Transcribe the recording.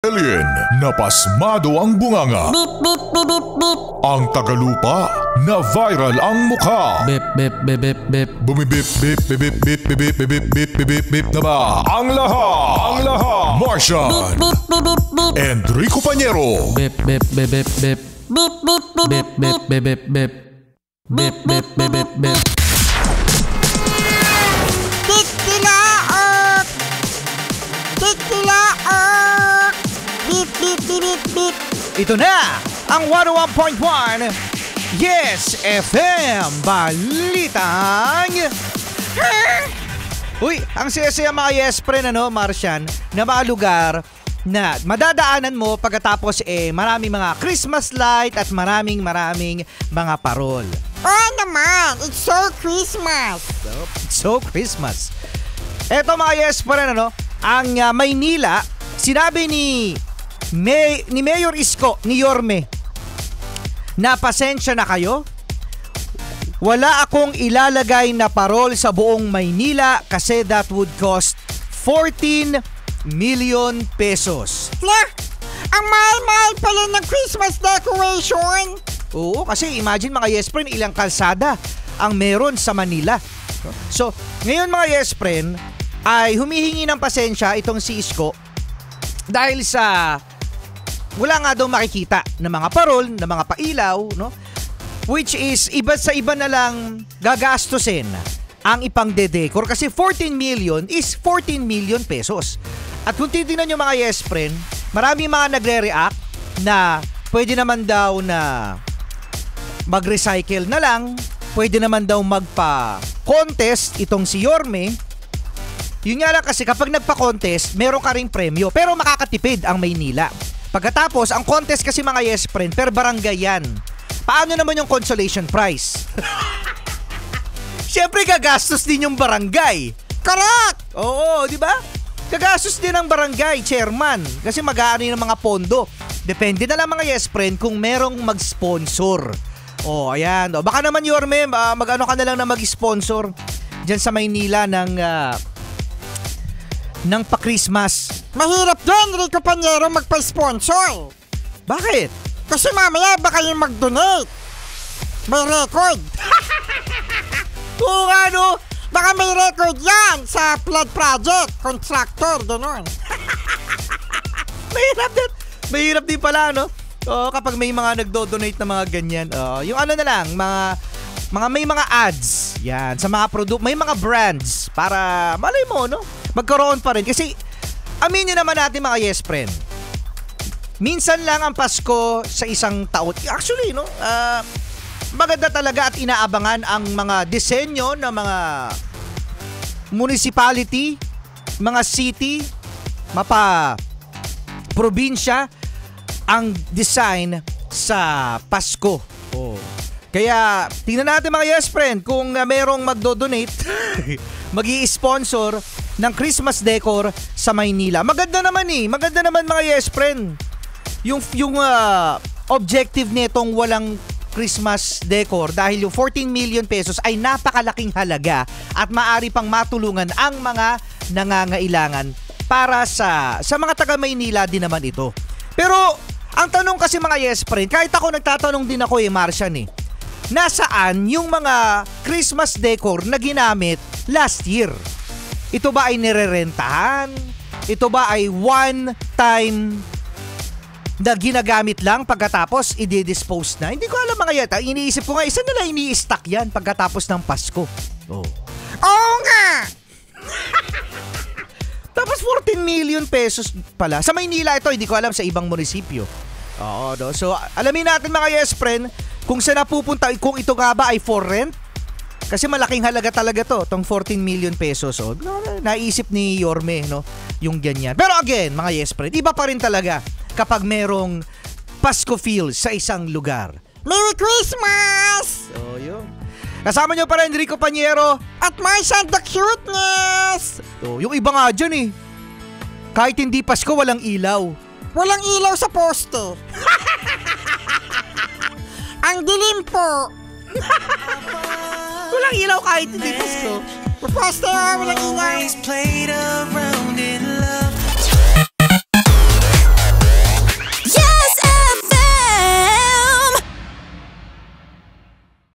Alien na pasmado ang bunganga. Beep, beep, beep, beep, beep. Ang tagalupa na viral ang mukha. Bip, bip, bip, bip, bip. Bumibip, bip, bip, bip, bip, bip, bip, bip, bip, bip, bip na ba? Ang lahat. Martian. Beep, beep, beep, beep. Enrico Pañero. Bip, bip, bip, bip, bip. Beep, beep, beep, Bip, bip, bip, bip, bip. Bip, bip, bip, bip, bip. Tikilaok! Tikilaok! Beep, beep, beep, beep, beep. Ito na ang 101.1 Yes FM Balitang. Uy, ang saya-saya mga Yes Friend, Martian, na mga lugar na madadaanan mo pagkatapos maraming mga Christmas light at maraming mga parol. Oo naman, it's so Christmas. So Christmas. Eto mga Yes Friend, ang Maynila, sinabi ni Mayor Isko, ni Yorme, na pasensya na kayo. Wala akong ilalagay na parol sa buong Maynila kasi that would cost 14 million pesos. Ang mahal-mahal pala ng Christmas decoration. Oo, kasi imagine mga Yes Friend, ilang kalsada ang meron sa Manila. So, ngayon mga Yes Friend, ay humihingi ng pasensya itong si Isko dahil sa wala nga daw makikita na mga parol, na mga pailaw, no? Which is iba sa iba na lang gagastusin ang ipang-decor kasi 14 million is 14 million pesos. At kung titignan nyo mga Yes Friend, marami mga nagre-react na pwede naman daw na mag-recycle na lang, pwede naman daw magpa-contest itong si Yorme. Yun nga lang kasi kapag nagpa-contest, meron ka ring premyo pero makakatipid ang Maynila. Pagkatapos, ang contest kasi mga Yes Friend, per barangay yan. Paano naman yung consolation prize? Siyempre gagastos din yung barangay. Correct! Oo, di ba? Gagastos din ang barangay, chairman. Kasi mag-aano ng mga pondo. Depende na lang mga Yes Friend kung merong mag-sponsor. Oh, ayan. O, baka naman Yorme, mag-ano ka na lang na mag-sponsor dyan sa Maynila ng pa-Christmas. Mahirap doon, Rico Pañero, magpa-sponsor. Bakit? Kasi mamaya baka yung mag-donate. May record. Oo nga, no? Baka may record yan sa flood project, contractor, gano'n. Mahirap din pala, no? Kapag may mga nagdo-donate na mga ganyan. Yung ano na lang, may mga ads. Yan, sa mga product, may mga brands para malay mo, no? Magkaroon pa rin. Kasi, aminin naman natin mga Yes Friend, minsan lang ang Pasko sa isang taon. Actually, no? Maganda talaga at inaabangan ang mga disenyo ng mga municipality, mga city, probinsya, ang design sa Pasko. Kaya, tingnan natin mga Yes Friend, kung merong magdo-donate, magi-sponsor ng Christmas decor sa Maynila. Maganda naman mga Yes Friend. Yung objective nitong walang Christmas decor dahil yung 14 million pesos ay napakalaking halaga at maaari pang matulungan ang mga nangangailangan para sa mga taga Maynila din naman ito. Pero ang tanong kasi mga Yes Friend, kahit ako nagtatanong din ako Martian nasaan yung mga Christmas decor na ginamit last year? Ito ba ay nirerentahan? Ito ba ay one time na ginagamit lang pagkatapos i-dispose na? Hindi ko alam mga yata. Iniisip ko nga, isa na lang ini-stock yan pagkatapos ng Pasko. Oo nga! Tapos 14 million pesos pala. Sa Maynila ito, hindi ko alam sa ibang munisipyo. Oo, no? So, alamin natin mga Yes Friend, kung saan napupunta, kung ito nga ba ay for rent? Kasi malaking halaga talaga tong 14 million pesos. Naisip ni Yorme, no? Yung ganyan. Pero again, mga Yes Friend, iba pa rin talaga kapag merong Pasko feel sa isang lugar. Merry Christmas! So, yun. Kasama nyo pa rin, Enrico Pañero. At Martian the Cuteness! So, yung iba nga dyan kahit hindi Pasko, walang ilaw. Walang ilaw sa poste. Ang dilim po. Walang ilaw kahit hindi Pasko. Sa poste, walang ilaw.